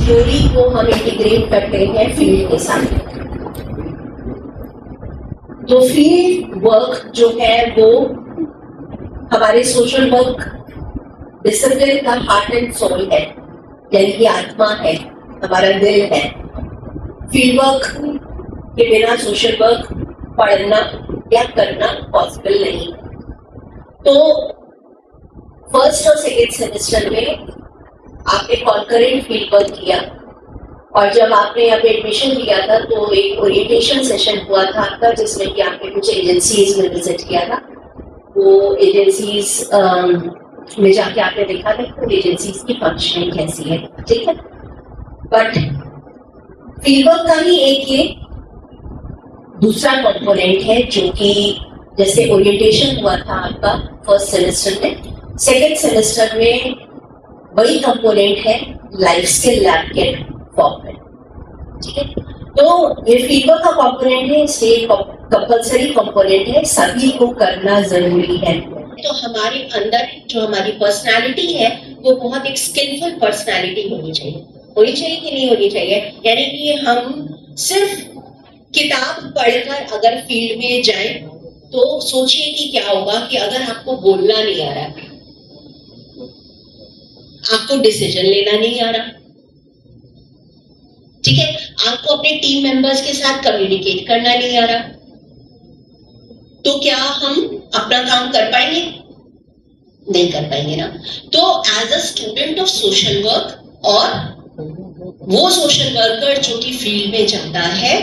Theory को हम integrate करते हैं फील्ड के साथ। तो फील्ड वर्क जो है वो हमारे सोशल वर्क डिसिप्लिन का हार्ट एंड सोल है, यानी कि आत्मा है, हमारा दिल है। फील्ड वर्क के बिना सोशल वर्क पढ़ना या करना पॉसिबल नहीं। तो फर्स्ट और सेकेंड सेमेस्टर में आपने कॉन्करेंट फील्ड वर्क किया, और जब आपने यहाँ पे एडमिशन लिया था तो एक ओरिएंटेशन सेशन हुआ था आपका, जिसमें कि आपने कुछ एजेंसीज में विजिट किया था। वो एजेंसीज में जाके आपने देखा था कि एजेंसीज की फंक्शनिंग कैसी है, ठीक है। बट फील्ड वर्क का ही एक ये दूसरा कंपोनेंट है, जो कि जैसे ओरिएंटेशन हुआ था आपका फर्स्ट सेमेस्टर में, सेकेंड सेमेस्टर में वही कंपोनेंट है लाइफ स्किल लैब के फॉर्म में, ठीक है। तो ये फील्ड वर्क का कंपोनेंट है, इसलिए कंपल्सरी कंपोनेंट है, सभी को करना जरूरी है। तो हमारे अंदर जो हमारी पर्सनालिटी है वो बहुत एक स्किलफुल पर्सनालिटी होनी चाहिए कि नहीं होनी चाहिए। यानी कि हम सिर्फ किताब पढ़कर अगर फील्ड में जाएं तो सोचिए कि क्या होगा कि अगर आपको बोलना नहीं आ रहा, आपको डिसीजन लेना नहीं आ रहा, ठीक है, आपको अपने टीम मेंबर्स के साथ कम्युनिकेट करना नहीं आ रहा, तो क्या हम अपना काम कर पाएंगे? नहीं कर पाएंगे ना। तो as a student of social work और वो सोशल वर्कर जो कि फील्ड में जाता है,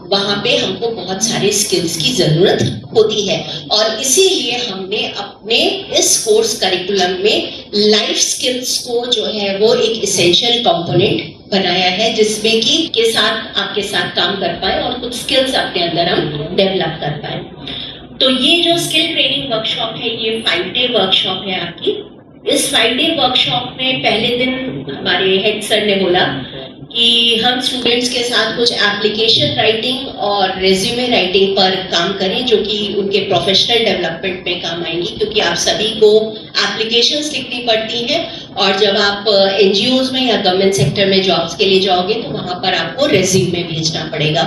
वहां पे हमको बहुत सारे स्किल्स की जरूरत होती है, और इसीलिए हमने अपने इस कोर्स करिकुलम में लाइफ स्किल्स को जो है वो एक इसेंशियल कंपोनेंट बनाया है, जिसमें कि के साथ आपके साथ काम कर पाए और कुछ स्किल्स अपने अंदर हम डेवलप कर पाए। तो ये जो स्किल ट्रेनिंग वर्कशॉप है, ये 5 डे वर्कशॉप है आपकी। इस 5 डे वर्कशॉप में पहले दिन हमारे हेड सर ने बोला कि हम स्टूडेंट्स के साथ कुछ एप्लीकेशन राइटिंग और रेज्यूमे राइटिंग पर काम करें, जो कि उनके प्रोफेशनल डेवलपमेंट में काम आएंगी, क्योंकि आप सभी को एप्लीकेशंस लिखनी पड़ती हैं, और जब आप एनजीओज में या गवर्नमेंट सेक्टर में जॉब्स के लिए जाओगे तो वहां पर आपको रेज्यूमे भेजना पड़ेगा।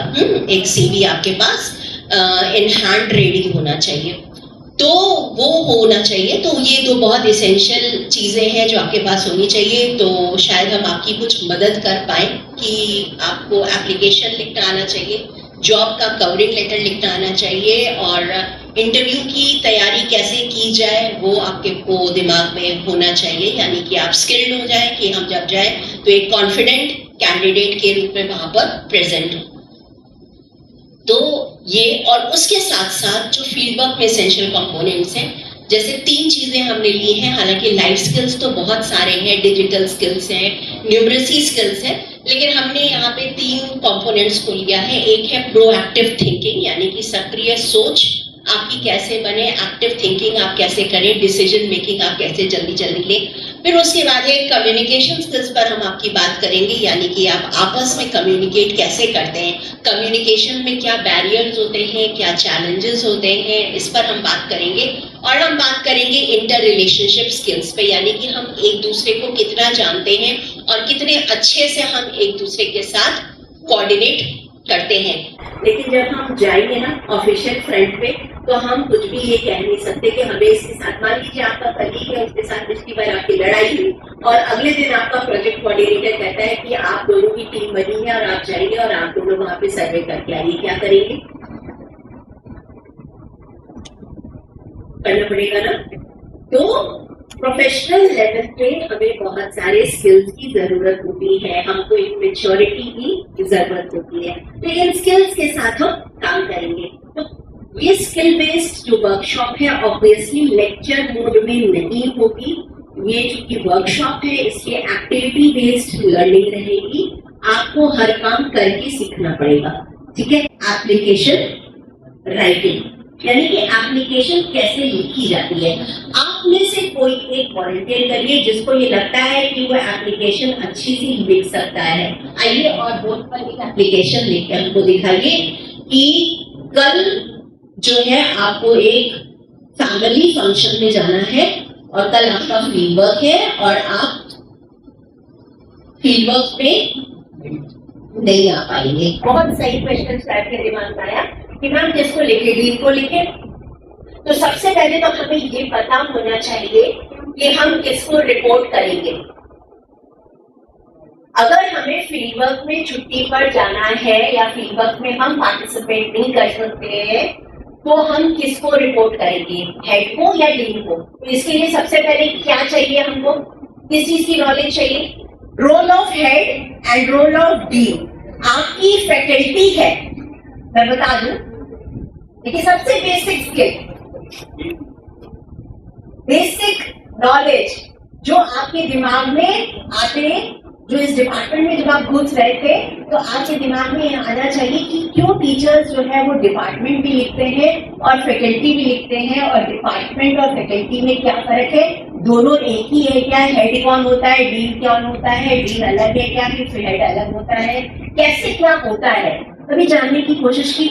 एक सीवी आपके पास इन हैंड रेडी होना चाहिए, तो वो होना चाहिए। तो ये दो बहुत इसेंशियल चीजें हैं जो आपके पास होनी चाहिए। तो शायद हम आपकी कुछ मदद कर पाए कि आपको एप्लीकेशन लिखना आना चाहिए, जॉब का कवरिंग लेटर लिखना आना चाहिए, और इंटरव्यू की तैयारी कैसे की जाए वो आपके को दिमाग में होना चाहिए। यानी कि आप स्किल्ड हो जाए कि हम जब जाए तो एक कॉन्फिडेंट कैंडिडेट के रूप में वहां पर प्रेजेंट हो। तो ये, और उसके साथ साथ जो फील्ड वर्क में एसेंशियल कंपोनेंट्स हैं, जैसे 3 चीजें हमने ली हैं। हालांकि लाइफ स्किल्स तो बहुत सारे हैं, डिजिटल स्किल्स हैं, न्यूमरेसी स्किल्स हैं, लेकिन हमने यहाँ पे 3 कंपोनेंट्स को लिया है। एक है प्रोएक्टिव थिंकिंग, यानी कि सक्रिय सोच आपकी कैसे बने, एक्टिव थिंकिंग आप कैसे करें, डिसीजन मेकिंग आप कैसे जल्दी जल्दी लें। फिर उसके बाद है कम्युनिकेशन स्किल्स पर हम आपकी बात करेंगे, यानी कि आप आपस में कम्युनिकेट कैसे करते हैं, कम्युनिकेशन में क्या बैरियर्स होते हैं, क्या चैलेंजेस होते हैं, इस पर हम बात करेंगे। और हम बात करेंगे इंटर रिलेशनशिप स्किल्स पे, यानी कि हम एक दूसरे को कितना जानते हैं और कितने अच्छे से हम एक दूसरे के साथ कोऑर्डिनेट करते हैं। लेकिन जब हम जाएंगे ना ऑफिशियल फ्रंट पे, तो हम कुछ भी ये कह नहीं सकते कि हमें इसके साथ, मान लीजिए आपका कलीग है, उसके साथ पिछली बार आपकी लड़ाई हुई और अगले दिन आपका प्रोजेक्ट कोऑर्डिनेटर कहता है कि आप दोनों की टीम बनी है और आप जाएंगे और आप दोनों वहां पे सर्वे करके आइए, क्या करेंगे? करना पड़ेगा ना। तो प्रोफेशनल लेवल पे हमें बहुत सारे स्किल्स की जरूरत होती है, हमको एक मैच्योरिटी की जरूरत होती है। तो इन स्किल्स के साथ हम काम करेंगे। तो ये स्किल बेस्ड जो वर्कशॉप है ऑब्वियसली लेक्चर मोड में नहीं होगी। ये चूंकि वर्कशॉप है इसलिए एक्टिविटी बेस्ड लर्निंग रहेगी। आपको हर काम करके सीखना पड़ेगा, ठीक है। एप्लीकेशन राइटिंग, यानी कि एप्लीकेशन कैसे लिखी जाती है। आप में से कोई एक वॉलंटियर करिए जिसको ये लगता है कि वो एप्लीकेशन अच्छी सी लिख सकता है। आइए और बोर्ड पर एक एप्लीकेशन लेके हमको दिखाइए कि कल जो है आपको एक फैमिली फंक्शन में जाना है और कल आपका फील्ड वर्क है और आप फील्ड वर्क में नहीं आ पाएंगे। बहुत सही क्वेश्चन शायद के दिमाग में आया कि मैम किसको लिखे, डीन को लिखे। तो सबसे पहले तो हमें ये पता होना चाहिए कि हम किसको रिपोर्ट करेंगे। अगर हमें फील्ड वर्क में छुट्टी पर जाना है या फील्ड वर्क में हम पार्टिसिपेट नहीं कर सकते हैं तो हम किसको रिपोर्ट करेंगे, हेड को या डीन को। तो इसके लिए सबसे पहले क्या चाहिए हमको, किस चीज की नॉलेज चाहिए, role of head and role of dean. आपकी फैकल्टी है, मैं बता दूं, देखिए सबसे बेसिक स्किल, बेसिक नॉलेज जो आपके दिमाग में आते हैं, जो इस डिपार्टमेंट में जब आप घुस रहे थे तो आपके दिमाग में आना चाहिए कि क्यों टीचर्स जो है वो डिपार्टमेंट भी लिखते हैं और फैकल्टी भी लिखते हैं, और डिपार्टमेंट और फैकल्टी में क्या फर्क है, दोनों एक ही है क्या, हेड कौन होता है, डीन कौन होता है, डीन अलग है क्या, फिर हेड अलग होता है, कैसे क्या होता है, कभी जानने की कोशिश की।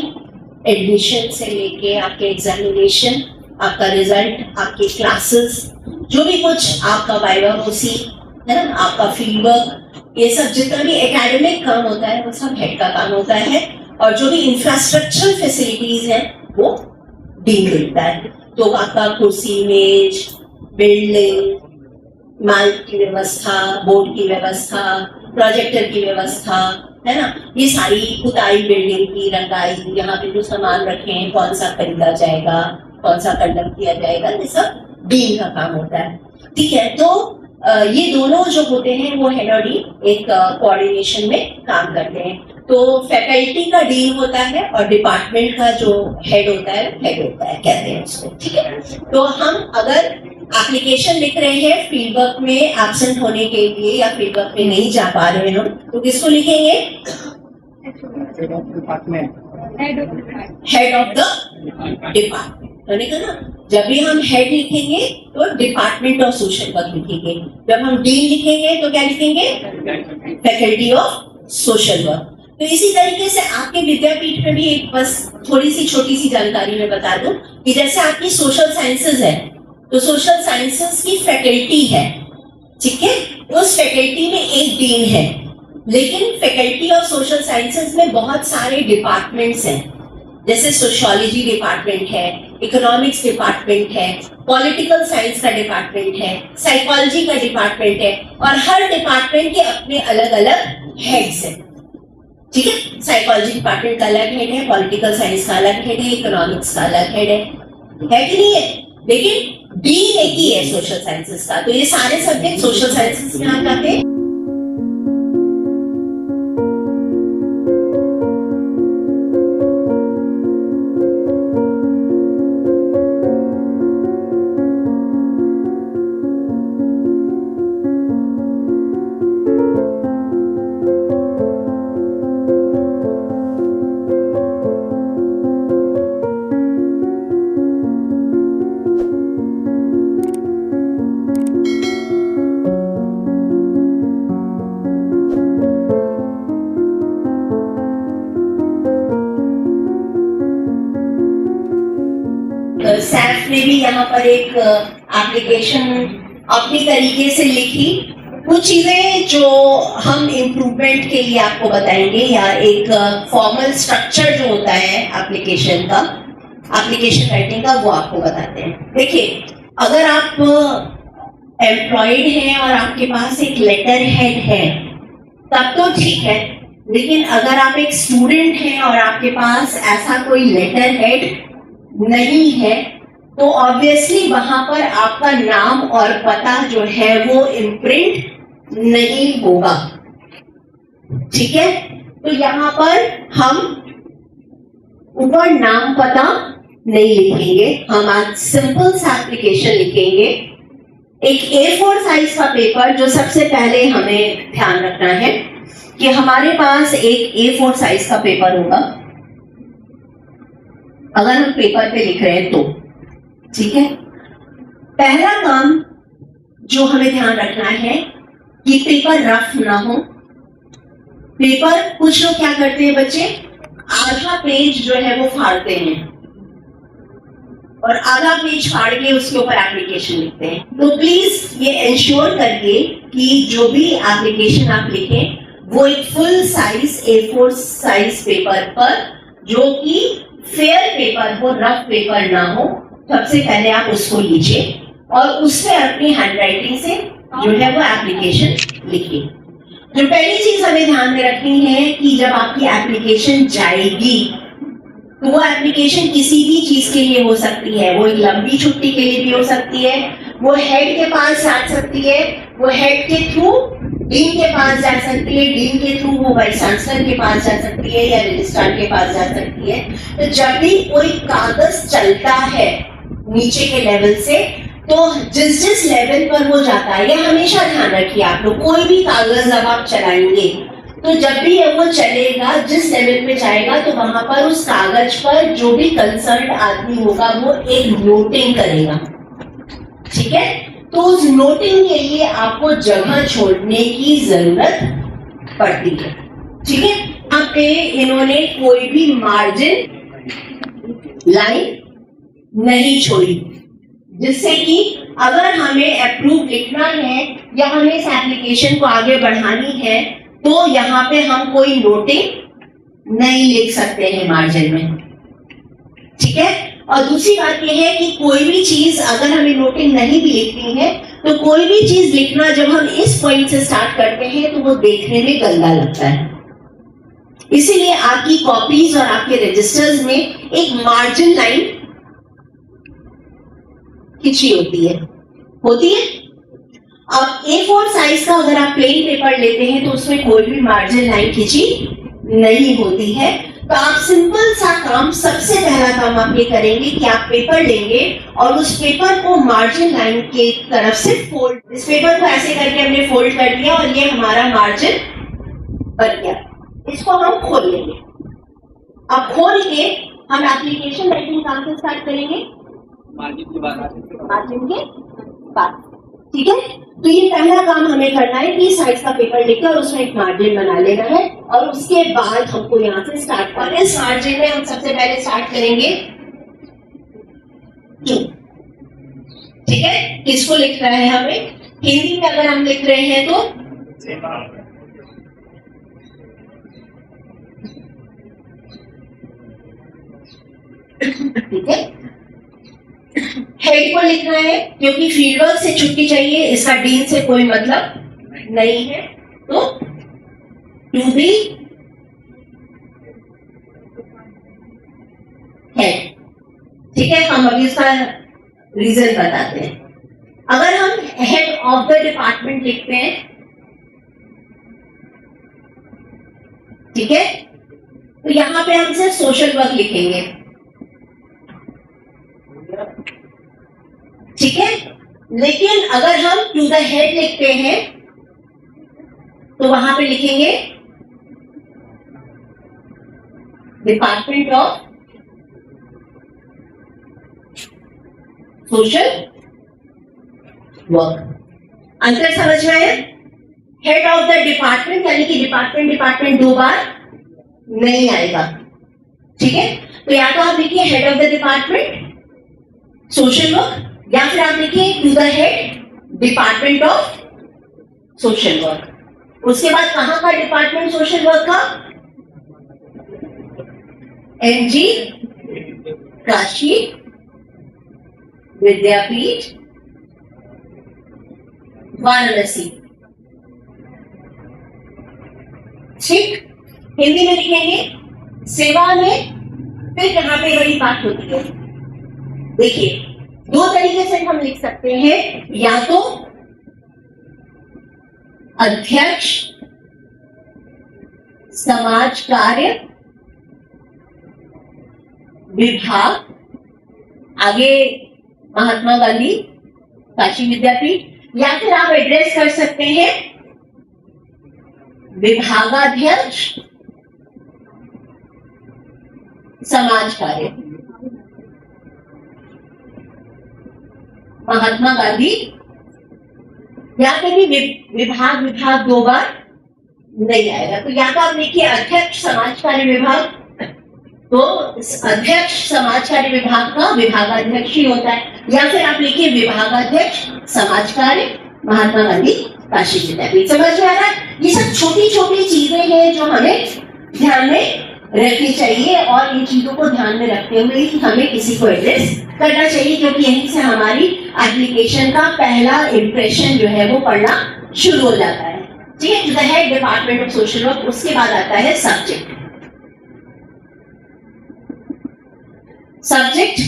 एडमिशन से लेके आपके एग्जामिनेशन, आपका रिजल्ट, आपके क्लासेस, जो भी कुछ आपका वाइवा ओसी है ना, आपका फील्ड वर्क, ये सब जितना भी एकेडमिक काम होता है वो सब हेड का काम होता है, और जो भी इंफ्रास्ट्रक्चरल फैसिलिटीज है वो डीन करता है। तो आपका कुर्सी, मेज, बिल्डिंग, माल की व्यवस्था, बोर्ड की व्यवस्था, प्रोजेक्टर की व्यवस्था, है ना, ये सारी पुताई, बिल्डिंग की रंगाई, यहाँ पे जो सामान रखे हैं कौन सा खरीदा जाएगा, कौन सा कंडक्ट किया जाएगा, ये सब डीन का काम होता है। ठीक है, तो ये दोनों जो होते हैं वो हेड और डीन एक कोऑर्डिनेशन में काम करते हैं। तो फैकल्टी का डीन होता है और डिपार्टमेंट का जो हेड होता है कहते हैं उसको। ठीक है, तो हम अगर एप्लीकेशन लिख रहे हैं फील्ड वर्क में एब्सेंट होने के लिए या फील्ड वर्क में नहीं जा पा रहे हैं हम, तो किसको लिखेंगे, हेड ऑफ द डिपार्टमेंट। मैंने कहा ना, जब भी हम हेड लिखेंगे तो डिपार्टमेंट ऑफ सोशल वर्क लिखेंगे, जब हम डीन लिखेंगे तो क्या लिखेंगे, फैकल्टी ऑफ सोशल वर्क। तो इसी तरीके से आपके विद्यापीठ में भी एक बस थोड़ी सी छोटी सी जानकारी मैं बता दूं कि जैसे आपकी सोशल साइंसेज है तो सोशल साइंसेज की फैकल्टी है, ठीक है, उस फैकल्टी में एक डीन है, लेकिन फैकल्टी ऑफ सोशल साइंसेज में बहुत सारे डिपार्टमेंट्स हैं, जैसे सोशियोलॉजी डिपार्टमेंट है, इकोनॉमिक्स डिपार्टमेंट है, पॉलिटिकल साइंस का डिपार्टमेंट है, साइकोलॉजी का डिपार्टमेंट है, और हर डिपार्टमेंट के अपने अलग अलग हेड्स हैं। ठीक है, साइकोलॉजी डिपार्टमेंट का अलग हेड है, पॉलिटिकल साइंस का अलग हेड है, इकोनॉमिक्स का अलग हेड है कि नहीं है, लेकिन डीन एक ही है सोशल साइंसेस का। तो ये सारे सब्जेक्ट सोशल साइंसेस में आ जाते हैं। सैफ ने भी यहाँ पर एक एप्लीकेशन अपनी तरीके से लिखी। कुछ चीजें जो हम इम्प्रूवमेंट के लिए आपको बताएंगे, या एक फॉर्मल स्ट्रक्चर जो होता है एप्लीकेशन का, एप्लीकेशन राइटिंग का, वो आपको बताते हैं। देखिए, अगर आप एम्प्लॉयड हैं और आपके पास एक लेटर हेड है तब तो ठीक है, लेकिन अगर आप एक स्टूडेंट हैं और आपके पास ऐसा कोई लेटर हेड नहीं है तो ऑब्वियसली वहां पर आपका नाम और पता जो है वो इम्प्रिंट नहीं होगा। ठीक है, तो यहां पर हम ऊपर नाम पता नहीं लिखेंगे, हम आज सिंपल सा एप्लीकेशन लिखेंगे। एक A4 साइज का पेपर, जो सबसे पहले हमें ध्यान रखना है कि हमारे पास एक A4 साइज का पेपर होगा अगर हम पेपर पे लिख रहे हैं तो। ठीक है, पहला काम जो हमें ध्यान रखना है कि पेपर रफ ना हो। पेपर, कुछ लोग क्या करते हैं बच्चे, आधा पेज जो है वो फाड़ते हैं और आधा पेज फाड़ के उसके ऊपर एप्लीकेशन लिखते हैं। तो प्लीज ये इंश्योर करिए कि जो भी एप्लीकेशन आप लिखें वो एक full size A4 size paper पर, जो कि फेयर पेपर हो, रफ पेपर ना हो, सबसे पहले आप उसको लीजिए और उसमें अपनी हैंडराइटिंग से जो है वो एप्लीकेशन लिखिए। जो पहली चीज हमें ध्यान में रखनी है कि जब आपकी एप्लीकेशन जाएगी तो वो एप्लीकेशन किसी भी चीज के लिए हो सकती है। वो एक लंबी छुट्टी के लिए भी हो सकती है, वो हेड के पास जा सकती है, वो हेड के थ्रू डीन के पास जा सकती है, डीन के थ्रू वो वाइस चांसलर के पास जा सकती है या रजिस्ट्रार के पास जा सकती है। तो जब भी कोई कागज चलता है नीचे के लेवल से, तो जिस जिस लेवल पर वो जाता है, यह हमेशा ध्यान रखिए आप लोग, कोई भी कागज जब आप चलाएंगे तो जब भी वो चलेगा, जिस लेवल पे जाएगा, तो वहां पर उस कागज पर जो भी कंसर्न आदमी होगा वो एक नोटिंग करेगा। ठीक है, तो उस नोटिंग के लिए आपको जगह छोड़ने की जरूरत पड़ती है। ठीक है, यहाँ पे इन्होंने कोई भी मार्जिन लाइन नहीं छोड़ी, जिससे कि अगर हमें अप्रूव लिखना है या हमें इस एप्लीकेशन को आगे बढ़ानी है तो यहाँ पे हम कोई नोटिंग नहीं लिख सकते हैं मार्जिन में। ठीक है, और दूसरी बात यह है कि कोई भी चीज अगर हमें नोटिंग नहीं भी लिखनी है तो कोई भी चीज लिखना जब हम इस पॉइंट से स्टार्ट करते हैं तो वो देखने में गंदा लगता है। इसीलिए आपकी कॉपीज और आपके रजिस्टर्स में एक मार्जिन लाइन खिंची होती है। अब A4 साइज का अगर आप प्लेन पेपर लेते हैं तो उसमें कोई भी मार्जिन लाइन खिंची नहीं होती है। तो आप सिंपल सा काम, सबसे पहला काम आप ये करेंगे कि आप पेपर लेंगे और उस पेपर को मार्जिन लाइन के तरफ से फोल्ड, इस पेपर को ऐसे करके हमने फोल्ड कर दिया और ये हमारा मार्जिन बन गया। इसको हम खोल लेंगे। अब खोल के हम एप्लीकेशन राइटिंग काम से स्टार्ट करेंगे मार्जिन के बाद। ठीक है, तो ये पहला काम हमें करना है कि साइज का पेपर लेकर उसमें एक मार्जिन बना लेना है और उसके बाद हमको यहाँ से स्टार्ट करना है। इस मार्जिन में हम सबसे पहले स्टार्ट करेंगे 2। ठीक है, किसको लिखना है हमें? हिंदी में अगर हम लिख रहे हैं तो ठीक है, हेड को लिखना है क्योंकि फील्डवर्क से छुट्टी चाहिए, इसका डीन से कोई मतलब नहीं है, तो टू बी हेड। ठीक है, हम अभी इसका रीजन बताते हैं। अगर हम हेड ऑफ द डिपार्टमेंट लिखते हैं, ठीक है, तो यहां पे हम सिर्फ सोशल वर्क लिखेंगे। ठीक है, लेकिन अगर हम टू द हेड लिखते हैं तो वहां पे लिखेंगे डिपार्टमेंट ऑफ सोशल वर्क। अंतर समझ में आया? हेड ऑफ द डिपार्टमेंट यानी कि डिपार्टमेंट 2 बार नहीं आएगा। ठीक है, तो या तो आप लिखिए head of the department social work या फिर आप लिखिए to the head department of social work. उसके बाद कहां का डिपार्टमेंट सोशल वर्क का? NG काशी विद्यापीठ वाराणसी। ठीक, हिंदी में लिखेंगे सेवा में। फिर यहां पे बड़ी बात होती है, देखिए 2 तरीके से हम लिख सकते हैं, या तो अध्यक्ष समाज कार्य विभाग, आगे महात्मा गांधी काशी विद्यापीठ, या फिर आप एड्रेस कर सकते हैं विभागाध्यक्ष समाज कार्य महात्मा गांधी, या फिर भी विभाग 2 बार नहीं आएगा। तो या तो आप लिखिए अध्यक्ष समाज कार्य विभाग, तो अध्यक्ष समाज कार्य विभाग का विभागाध्यक्ष ही होता है, या फिर आप लिखिए विभागाध्यक्ष समाज कार्य महात्मा गांधी काशी विद्यापीठ। समझ में आ रहा है? ये सब छोटी छोटी चीजें हैं जो हमें ध्यान में रखनी चाहिए और इन चीजों को ध्यान में रखते हुए ही हमें किसी को एड्रेस करना चाहिए, क्योंकि यहीं से हमारी एप्लीकेशन का पहला इंप्रेशन जो है वो पड़ना शुरू हो जाता है। ठीक है, the head department of social work. उसके बाद आता है सब्जेक्ट। सब्जेक्ट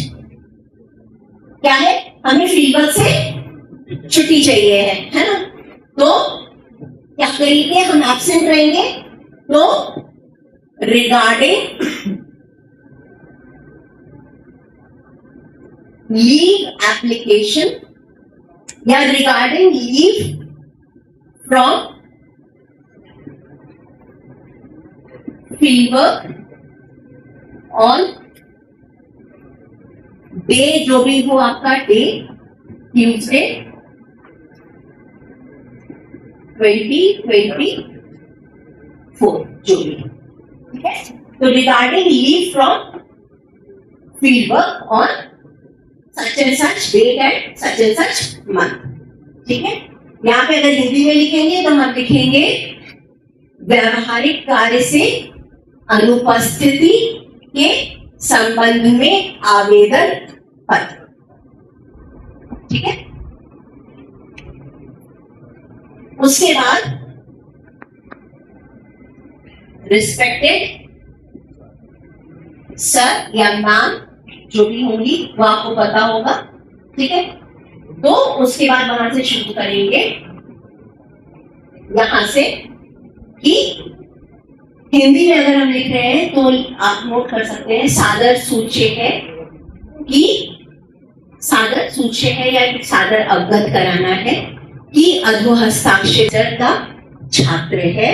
क्या है? हमें फील्ड वर्क से छुट्टी चाहिए है ना? तो क्या करेंगे? हम एब्सेंट रहेंगे तो रिगार्डिंग लीव एप्लीकेशन या regarding leave from field work on day, जो भी हो आपका डे, ट्यूसडे 2024 जो भी, ठीक है। तो regarding leave from field work on such and such date and such month, ठीक है। यहाँ पे अगर हिंदी में लिखेंगे तो हम लिखेंगे व्यावहारिक कार्य से अनुपस्थिति के संबंध में आवेदन पत्र, ठीक है। उसके बाद रिस्पेक्टेड सर या मैम जो भी होंगी वो आपको पता होगा, ठीक है। तो उसके बाद वहां से शुरू करेंगे, यहां से कि हिंदी में अगर हम लिख रहे हैं तो आप नोट कर सकते हैं सादर सूच्य है कि सादर सूच्य है या सादर अवगत कराना है कि अधोहस्ताक्षर का छात्र है।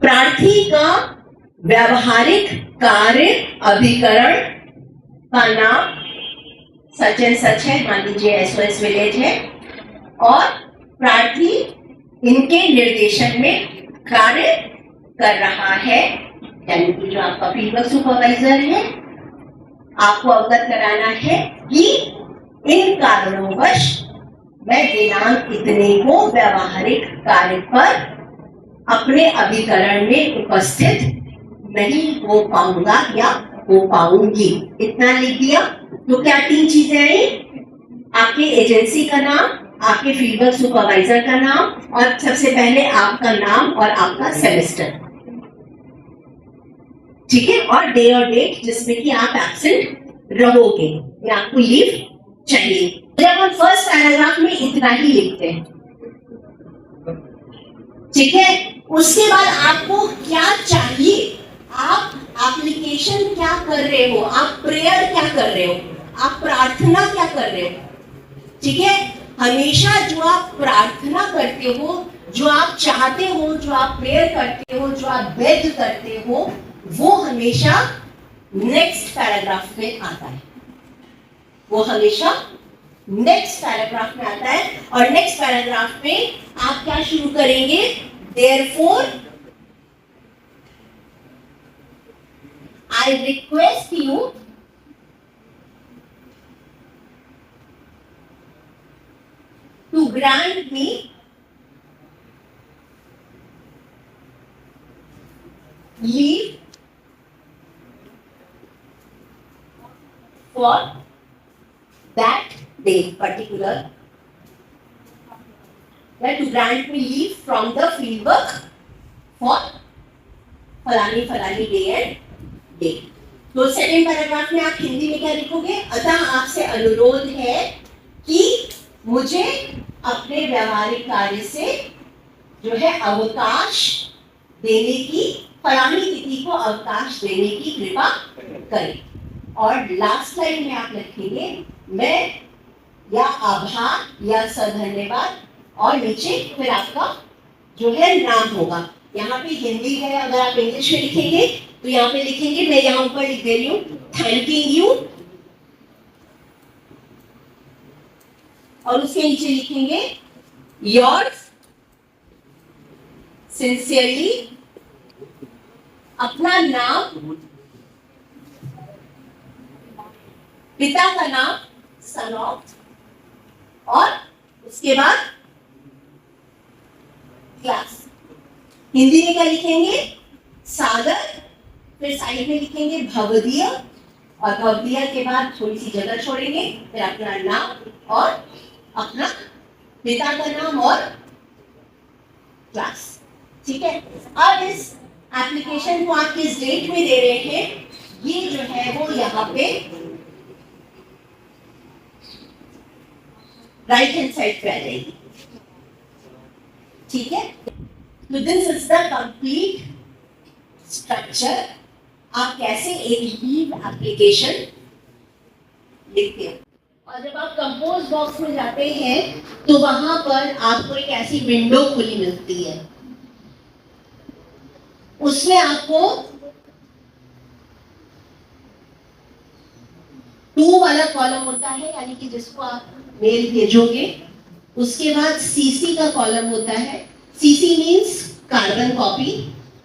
प्रार्थी का व्यावहारिक कार्य अभिकरण का नाम सच एंड सच है, मान लीजिए एसओएस विलेज है, और प्रार्थी इनके निर्देशन में कार्य कर रहा है, यानी कि जो आपका फील्ड वर्क सुपरवाइजर है, आपको अवगत कराना है कि इन कारणोंवश मैं दिनांक इतने को व्यावहारिक कार्य पर अपने अभिकरण में उपस्थित नहीं हो पाऊंगा या हो पाऊंगी, इतना लिख दिया। तो क्या 3 चीजें आई? आपके एजेंसी का नाम, आपके फील्ड वर्क सुपरवाइजर का नाम, और सबसे पहले आपका नाम और आपका सेमेस्टर, ठीक है, और डे और डेट जिसमें कि आप एब्सेंट रहोगे या आपको लीव चाहिए। जब हम फर्स्ट पैराग्राफ में इतना ही लिखते हैं, ठीक है, उसके बाद आपको क्या चाहिए, आप एप्लीकेशन क्या कर रहे हो, आप प्रेयर क्या कर रहे हो, आप प्रार्थना क्या कर रहे हो, ठीक है। हमेशा जो आप प्रार्थना करते हो, जो आप चाहते हो, जो आप प्रेयर करते हो, जो आप बेग करते हो, वो हमेशा नेक्स्ट पैराग्राफ में आता है, वो हमेशा नेक्स्ट पैराग्राफ में आता है। और नेक्स्ट पैराग्राफ में आप क्या शुरू करेंगे? Therefore, I request you to grant me leave for that day particular, to grant me leave from the field work for फलानी फलानी डे एंड डे। तो सेकेंड पैराग्राफ में आप हिंदी में क्या लिखोगे? अतः आपसे अनुरोध है कि मुझे अपने व्यावहारिक कार्य से जो है अवकाश देने की, फलानी तिथि को अवकाश देने की कृपा करें। और लास्ट लाइन में आप लिखेंगे मैं या आभार या सधन्यवाद, और नीचे फिर आपका जो है नाम होगा। यहाँ पे हिंदी है, अगर आप इंग्लिश में लिखेंगे तो यहाँ पे लिखेंगे, मैं यहाँ ऊपर लिख दे रही हूँ, थैंकिंग यू, और उसके नीचे लिखेंगे योर्स सिंसियरली, अपना नाम, पिता का नाम सन ऑफ, और उसके बाद क्लास। हिंदी में क्या लिखेंगे? सागर, फिर साइड में लिखेंगे भवदीय, और भवदीय के बाद थोड़ी सी जगह छोड़ेंगे, फिर अपना नाम और अपना पिता का नाम और क्लास। ठीक है। अब इस एप्लीकेशन को आप किस डेट में दे रहे हैं, ये जो है वो यहाँ पे राइट हैंड साइड पे आ जाएगी। ठीक है। तो this is the complete structure. आप कैसे एक लीव एप्लीकेशन लिखते हो। और जब आप कंपोज बॉक्स में जाते हैं तो वहां पर आपको एक ऐसी विंडो खुली मिलती है, उसमें आपको 2 वाला कॉलम होता है, यानी कि जिसको आप मेल भेजोगे। उसके बाद सीसी का कॉलम होता है, सीसी मींस कार्बन कॉपी।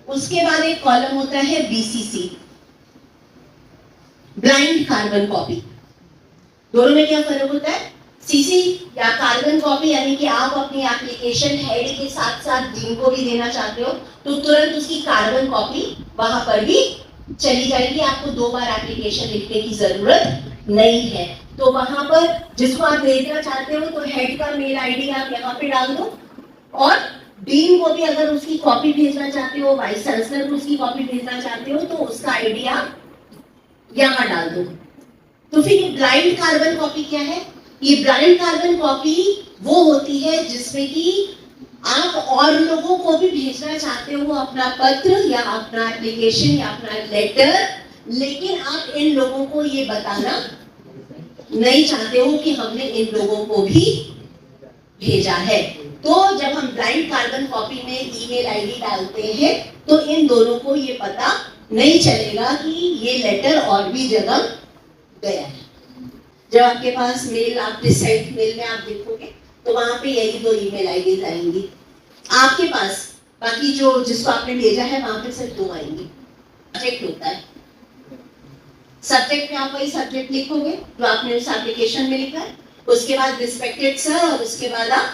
उसके बाद एक कॉलम होता है बीसीसी, ब्लाइंड कार्बन कॉपी। दोनों में क्या फर्क होता है? सीसी या कार्बन कॉपी यानी कि आप अपनी एप्लीकेशन हेड के साथ साथ डीन को भी देना चाहते हो तो तुरंत उसकी कार्बन कॉपी वहां पर भी चली जाएगी, आपको 2 बार एप्लीकेशन लिखने की जरूरत नहीं है। तो वहां पर जिसको आप भेजना चाहते हो तो हेड का मेल आईडी आप यहाँ पे डाल दो, और डीन को भी अगर उसकी कॉपी भेजना चाहते हो, वाइस चांसलर को उसकी कॉपी भेजना चाहते हो तो उसका आईडी आप यहाँ डाल दो। तो फिर ये ब्लाइंड कार्बन कॉपी क्या है? ये ब्लाइंड कार्बन कॉपी वो होती है जिसमें कि आप और लोगों को भी भेजना चाहते हो अपना पत्र या अपना एप्लीकेशन या अपना लेटर, लेकिन आप इन लोगों को ये बताना नहीं चाहते हो कि हमने इन लोगों को भी भेजा है। तो जब हम ब्लाइंड कार्बन कॉपी में ईमेल आईडी डालते हैं तो इन दोनों को ये पता नहीं चलेगा कि ये लेटर और भी जगह गया है। जब आपके पास मेल, आप रिसेंट मेल में आप देखोगे तो वहां पे यही 2 ईमेल आईडीज आएंगी आपके पास, बाकी जो जिसको आपने भेजा है वहां पे सिर्फ 2 आएंगी। सब्जेक्ट होता है, सब्जेक्ट में आप वही सब्जेक्ट लिखोगे जो आपने उस एप्लीकेशन में लिखा है, उसके बाद रिस्पेक्टेड सर, और उसके बाद आप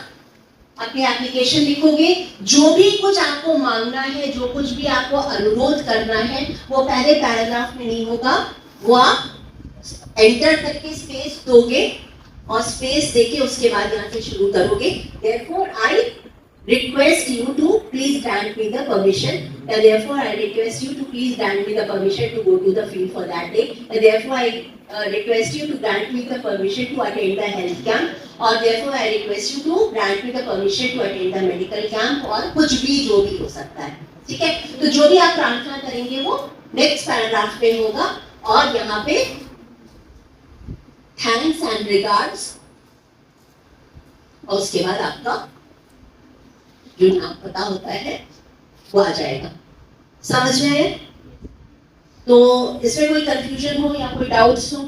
अपनी एप्लीकेशन लिखोगे। जो भी कुछ आपको मांगना है, जो कुछ भी आपको अनुरोध करना है, वो पहले पैराग्राफ में नहीं होगा, वो आप एंटर करके स्पेस दोगे और स्पेस देके उसके बाद यहाँ से शुरू करोगे। Therefore, I request you to please grant me the permission. And therefore, I request you to please grant me the permission to go to the field for that day. And therefore, I request you to grant me the permission to attend the health camp. और therefore, I request you to grant me the permission to attend the medical camp. और कुछ भी जो भी हो सकता है, ठीक है। तो जो भी आप प्रार्थना करेंगे वो नेक्स्ट पैराग्राफ में होगा, और यहाँ पे थैंक्स एंड रिगार्ड्स, और उसके बाद आपका जो नाम पता होता है वो आ जाएगा। समझ में आए? तो इसमें कोई कंफ्यूजन हो या कोई डाउट्स हो?